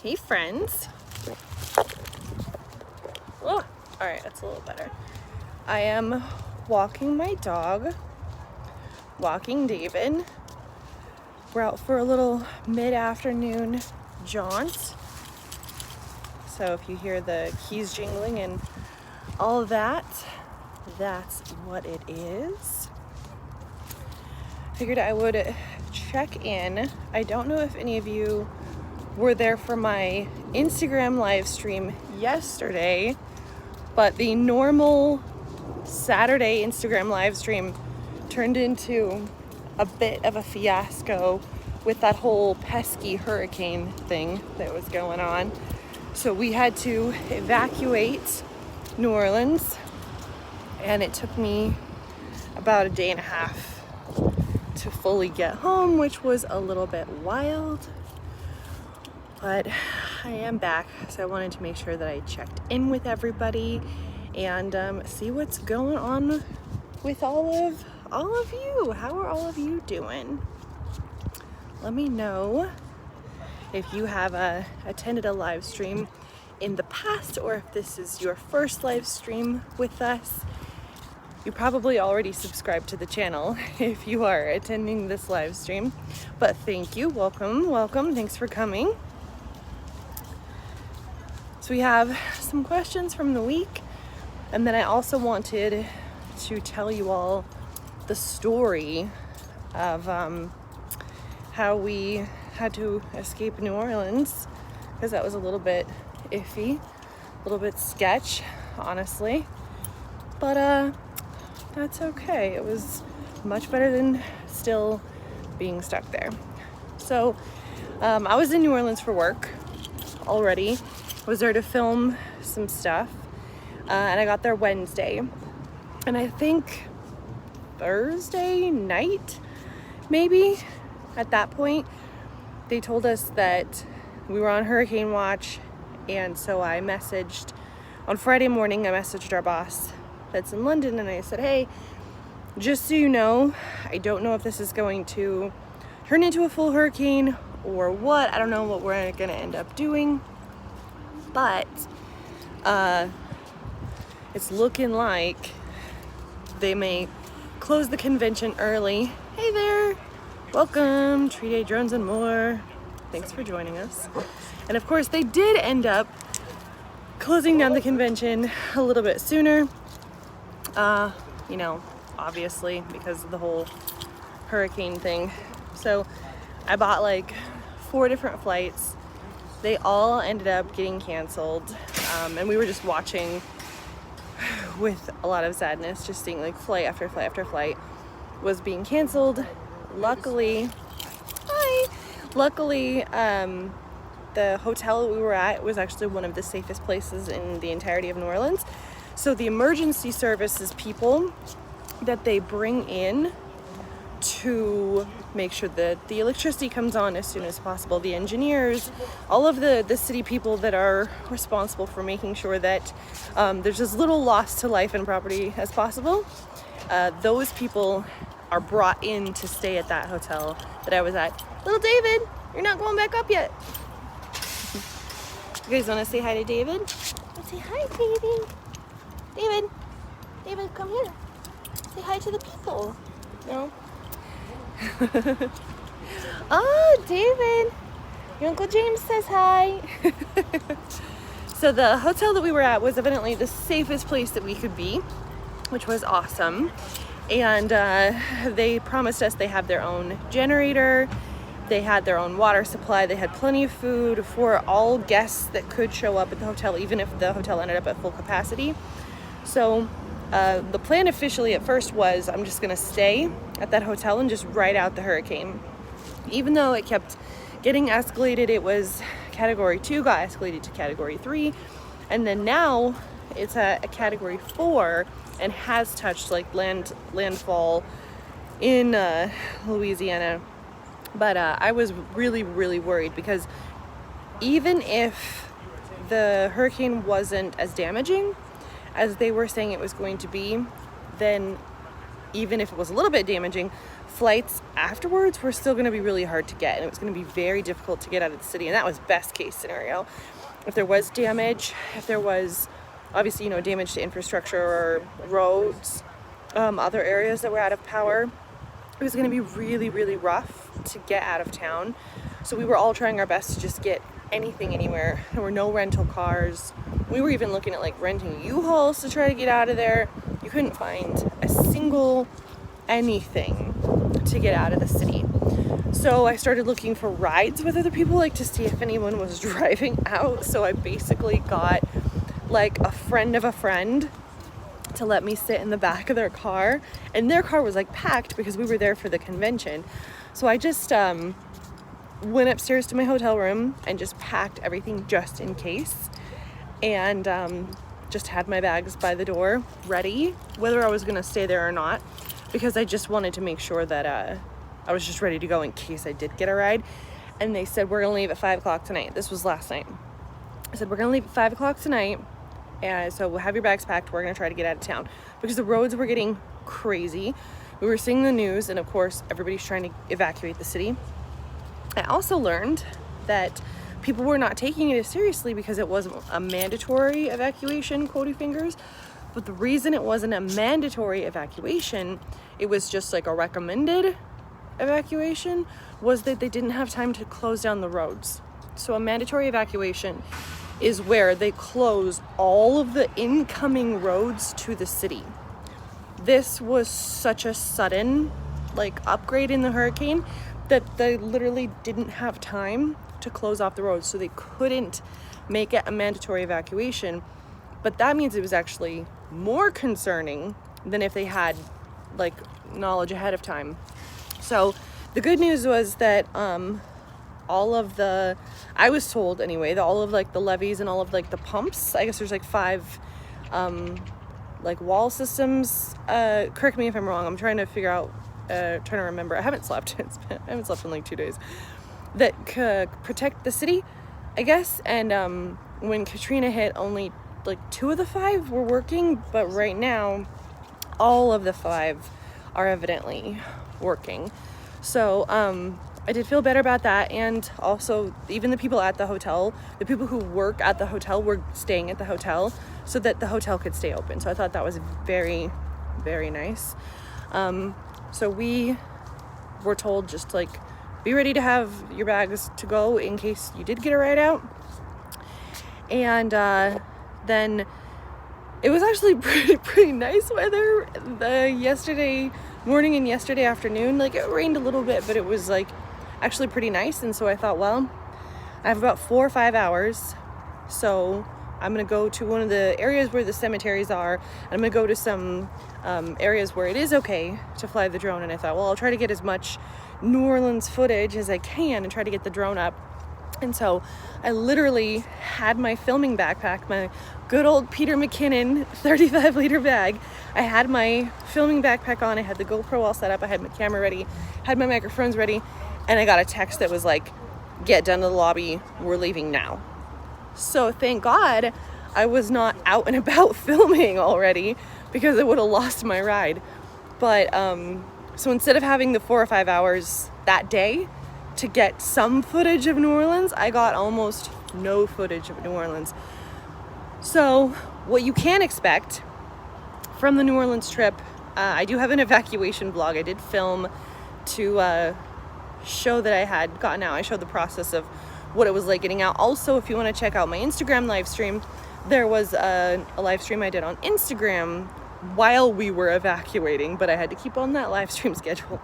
Hey friends. Oh, all right, that's a little better. I am walking my dog, walking David. We're out for a little mid-afternoon jaunt. So if you hear the keys jingling and all that, that's what it is. Figured I would check in. I don't know if any of you were there for my Instagram live stream yesterday, but the normal Saturday Instagram live stream turned into a bit of a fiasco with that whole pesky hurricane thing that was going on. So we had to evacuate New Orleans, and it took me about a day and a half to fully get home, which was a little bit wild. But I am back, so I wanted to make sure that I checked in with everybody and see what's going on with all of you. How are all of you doing? Let me know if you have attended a live stream in the past, or if this is your first live stream with us. You probably already subscribed to the channel if you are attending this live stream, but thank you. Welcome. Thanks for coming. So we have some questions from the week, and then I also wanted to tell you all the story of how we had to escape New Orleans, because that was a little bit iffy, a little bit sketch, honestly, but that's okay. It was much better than still being stuck there. So I was in New Orleans for work already. Was there to film some stuff, and I got there Wednesday, and I think Thursday night, maybe, at that point, they told us that we were on hurricane watch. And so I messaged, on Friday morning, I messaged our boss that's in London, and I said, hey, just so you know, I don't know if this is going to turn into a full hurricane or what. I don't know what we're gonna end up doing, but it's looking like they may close the convention early. Hey there, welcome, Tree Day Drones and More. Thanks for joining us. And of course, they did end up closing down the convention a little bit sooner. You know, obviously because of the whole hurricane thing. So I bought like 4 different flights. They all ended up getting canceled. And we were just watching with a lot of sadness, just seeing like flight after flight after flight was being canceled. Luckily, the hotel we were at was actually one of the safest places in the entirety of New Orleans. So the emergency services people that they bring in to make sure that the electricity comes on as soon as possible, the engineers, all of the city people that are responsible for making sure that there's as little loss to life and property as possible, those people are brought in to stay at that hotel that I was at. Little David, you're not going back up yet. You guys want to say hi to David? Let's say hi, baby. David, come here. Say hi to the people. No? Oh, David. Your Uncle James says hi. So the hotel that we were at was evidently the safest place that we could be, which was awesome. And they promised us they have their own generator. They had their own water supply. They had plenty of food for all guests that could show up at the hotel, even if the hotel ended up at full capacity. So the plan officially at first was I'm just gonna stay at that hotel and just ride out the hurricane. Even though it kept getting escalated, it was category 2, got escalated to category 3, and then now it's a category 4 and has touched like landfall in Louisiana. But I was really, really worried, because even if the hurricane wasn't as damaging as they were saying it was going to be, then even if it was a little bit damaging, flights afterwards were still going to be really hard to get, and it was going to be very difficult to get out of the city. And that was best case scenario. If there was damage, if there was obviously, damage to infrastructure or roads, other areas that were out of power, it was going to be really, really rough to get out of town. So we were all trying our best to just get anything anywhere. There were no rental cars. We were even looking at like renting U-Hauls to try to get out of there. You couldn't find a single anything to get out of the city. So I started looking for rides with other people, like to see if anyone was driving out. So I basically got like a friend of a friend to let me sit in the back of their car, and their car was like packed because we were there for the convention. So I just went upstairs to my hotel room and just packed everything just in case, and just had my bags by the door ready, whether I was gonna stay there or not, because I just wanted to make sure that I was just ready to go in case I did get a ride. And they said, we're gonna leave at 5 o'clock tonight. This was last night. I said, we're gonna leave at 5 o'clock tonight, and so we'll have your bags packed. We're gonna try to get out of town because the roads were getting crazy. We were seeing the news, and of course everybody's trying to evacuate the city. I also learned that people were not taking it as seriously because it wasn't a mandatory evacuation, quotey fingers. But the reason it wasn't a mandatory evacuation, it was just like a recommended evacuation, was that they didn't have time to close down the roads. So a mandatory evacuation is where they close all of the incoming roads to the city. This was such a sudden upgrade in the hurricane that they literally didn't have time to close off the roads, so they couldn't make it a mandatory evacuation. But that means it was actually more concerning than if they had knowledge ahead of time. So the good news was that I was told anyway, that all of the levees and all of the pumps, I guess there's 5 wall systems, correct me if I'm wrong, I'm trying to figure out, trying to remember, I haven't slept in 2 days, that protect the city, I guess. And when Katrina hit, only 2 of the 5 were working, but right now all of the 5 are evidently working. So I did feel better about that. And also, even the people at the hotel, the people who work at the hotel were staying at the hotel so that the hotel could stay open. So I thought that was very, very nice. So we were told just be ready to have your bags to go in case you did get a ride out. And then it was actually pretty nice weather yesterday morning and yesterday afternoon. It rained a little bit, but it was actually pretty nice. And so I thought, well, I have about 4 or 5 hours, so I'm gonna go to one of the areas where the cemeteries are, and I'm gonna go to some areas where it is okay to fly the drone. And I thought, well, I'll try to get as much New Orleans footage as I can and try to get the drone up. And so I literally had my filming backpack, my good old Peter McKinnon 35-liter bag. I had my filming backpack on, I had the GoPro all set up, I had my camera ready, had my microphones ready, and I got a text that was get down to the lobby, we're leaving now. So thank God I was not out and about filming already, because I would have lost my ride. But so instead of having the 4 or 5 hours that day to get some footage of New Orleans, I got almost no footage of New Orleans. So what you can expect from the New Orleans trip, I do have an evacuation vlog. I did film to show that I had gotten out. I showed the process of what it was like getting out. Also, if you want to check out my Instagram live stream, there was a live stream I did on Instagram while we were evacuating, but I had to keep on that live stream schedule.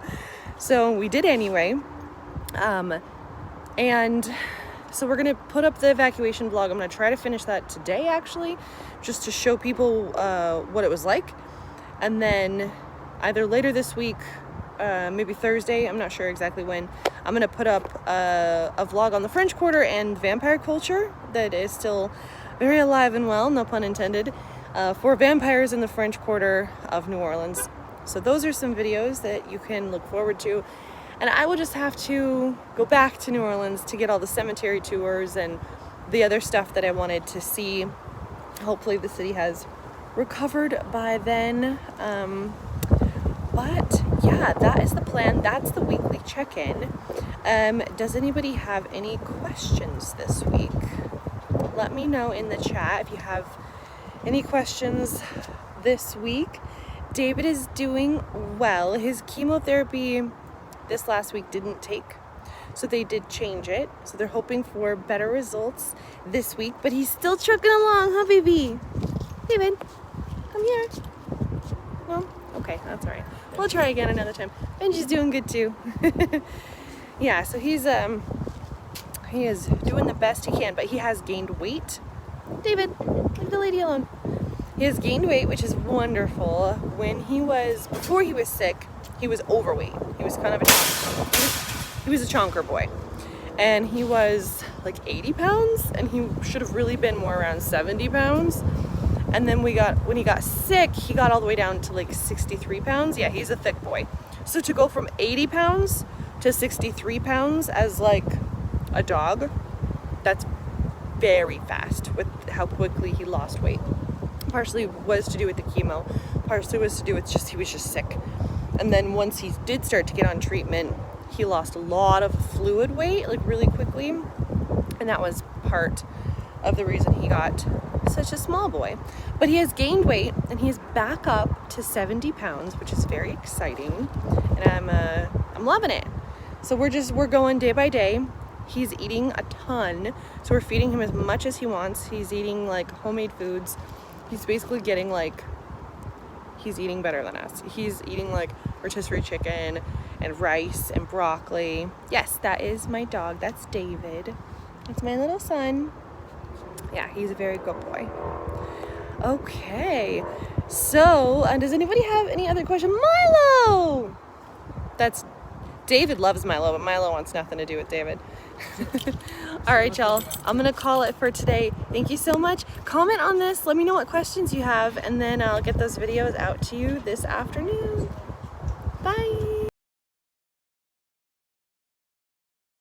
So we did anyway. And so we're gonna put up the evacuation vlog. I'm gonna try to finish that today, actually, just to show people what it was like. And then either later this week, maybe Thursday, I'm not sure exactly when, I'm gonna put up a vlog on the French Quarter and vampire culture that is still very alive and well, no pun intended, for vampires in the French Quarter of New Orleans. So those are some videos that you can look forward to. And I will just have to go back to New Orleans to get all the cemetery tours and the other stuff that I wanted to see. Hopefully the city has recovered by then. But yeah, yeah, that is the plan. That's the weekly check-in. Does anybody have any questions this week? Let me know in the chat if you have any questions this week. David is doing well. His chemotherapy this last week didn't take, so they did change it. So they're hoping for better results this week, but he's still trucking along, huh, baby? David, come here. No? Okay, that's all right. We'll try again another time. Benji's doing good too. Yeah, so he is doing the best he can, but he has gained weight. David, leave the lady alone. He has gained weight, which is wonderful. Before he was sick, he was overweight. He was kind of he was a chonker boy. And he was like 80 pounds, and he should have really been more around 70 pounds. And then when he got sick, he got all the way down to like 63 pounds. Yeah, he's a thick boy. So to go from 80 pounds to 63 pounds as like a dog, that's very fast with how quickly he lost weight. Partially was to do with the chemo, partially was to do with he was just sick. And then once he did start to get on treatment, he lost a lot of fluid weight, like really quickly. And that was part of the reason he got such a small boy. But he has gained weight, and he's back up to 70 pounds, which is very exciting. And I'm loving it. So we're going day by day. He's eating a ton, so we're feeding him as much as he wants. He's eating like homemade foods. He's basically getting he's eating better than us. He's eating like rotisserie chicken and rice and broccoli. Yes, that is my dog. That's David. That's my little son. Yeah, he's a very good boy. Okay, so does anybody have any other question? Milo! David loves Milo, but Milo wants nothing to do with David. All right, y'all. I'm going to call it for today. Thank you so much. Comment on this. Let me know what questions you have, and then I'll get those videos out to you this afternoon. Bye.